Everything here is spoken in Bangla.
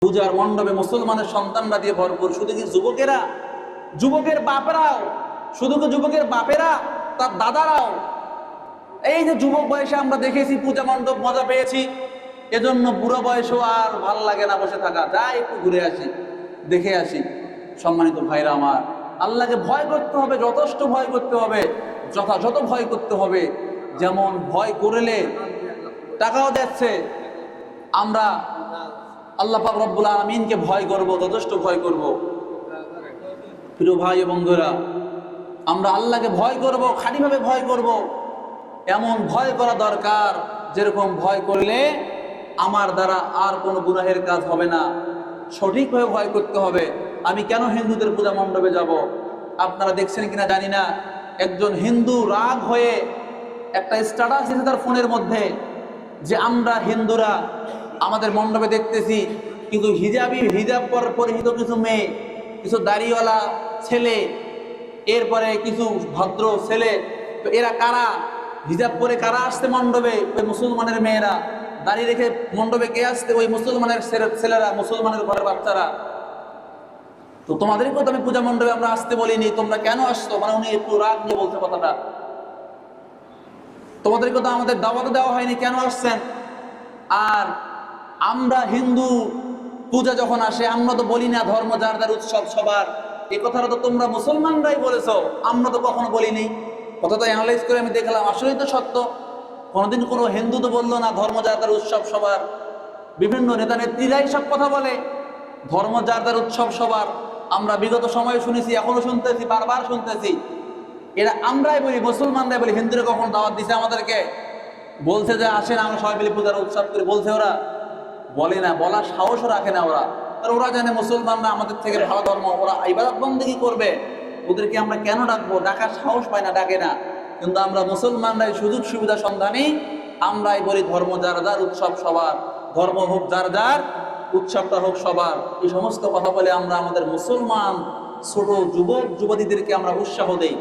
পূজার মণ্ডপে মুসলমানের সন্তানরা দিয়ে ভরপুর। শুধু কি যুবকেরা, যুবকের বাপেরাও, শুধু কি যুবকের বাপেরা, তার দাদারাও। এই যে যুবক বয়সে আমরা দেখেছি পূজা মণ্ডপ মজা পেয়েছি, এজন্য বুড়ো বয়সেও আর ভাল লাগে না বসে থাকা, যাই একটু ঘুরে আসি, দেখে আসি। সম্মানিত ভাইরা আমার, আল্লাহকে ভয় করতে হবে, যথেষ্ট ভয় করতে হবে, যথাযথ ভয় করতে হবে। যেমন ভয় করলে টাকাও যাচ্ছে, আমরা আল্লাহ পাক রব্বুল আলামিনকে ভয় করব, যথেষ্ট ভয় করব। প্রিয় ভাই এবং বন্ধুরা, আমরা আল্লাহকে ভয় করব, খাঁটিভাবে ভয় করব। এমন ভয় করা দরকার যেরকম ভয় করলে আমার দ্বারা আর কোনো গুনাহের কাজ হবে না। সঠিকভাবে ভয় করতে হবে। আমি কেন হিন্দুদের পূজা মণ্ডপে যাব? আপনারা দেখছেন কিনা জানি না, একজন হিন্দু রাগ হয়ে একটা স্ট্যাটাস দিয়েছে তার ফোনের মধ্যে যে আমরা হিন্দুরা আমাদের মণ্ডপে দেখতেছি কিন্তু হিজাব পরিহিত কিছু মেয়ে, কিছু দাড়িওয়ালা ছেলে, এরপরে কিছু ভদ্র ছেলে, তো এরা কারা? হিজাব পরে কারা আসতে মণ্ডপে? ওই মুসলমানের মেয়েরা। দাড়ি রেখে মণ্ডপে কে আসতে? ওই মুসলমানের ছেলেরা, মুসলমানের ঘরের বাচ্চারা। তো তোমাদেরকে তো আমি পূজা মণ্ডপে আমরা আসতে বলিনি, তোমরা কেন আসছো? মানে উনি একটু রাগ নিয়ে বলছে কথাটা। তোমাদেরকে তো আমাদের দাওয়াত দেওয়া হয়নি, কেন আসছেন? আর আমরা হিন্দু পূজা যখন আসে আমরা তো বলি না ধর্ম যার যার উৎসব সবার। এই কথাটা তো তোমরা মুসলমানরাই বলেছো, আমরা তো কখনো বলিনি। কথাটা অ্যানালাইজ করে আমি দেখলাম আসলেই তো সত্য। কোনোদিন কোনো হিন্দু তো বললো না ধর্ম যার যার উৎসব সবার। বিভিন্ন নেতা নেত্রীরাই সব কথা বলে ধর্ম যার যার উৎসব সবার। আমরা বিগত সময়ে শুনেছি, এখনো শুনতেছি, বারবার শুনতেছি। এরা আমরাই বলি, মুসলমানরাই বলি। হিন্দুরা কখন দাওয়াত দিছে আমাদেরকে? বলছে যে আসেন আমরা সবাই মিলে পূজার উৎসব করি, বলছে ওরা? বলে না, বলার সাহসও রাখে না ওরা। আর ওরা জানে মুসলমানরা আমাদের থেকে ভালো ধর্ম, ওরা ইবাদত বন্দেগী করবে, ওদেরকে আমরা কেন ডাকবো? ডাকার সাহস পায় না, ডাকে না। কিন্তু আমরা মুসলমানরাই সুযোগ সুবিধা সন্ধানী, আমরাই বলি ধর্ম যার যার উৎসব সবার, ধর্ম হোক যার যার, উৎসবটা হোক সবার। এই সমস্ত কথা বলে আমরা আমাদের মুসলমান ছোট যুবক যুবতীদেরকে আমরা উৎসাহ দেই।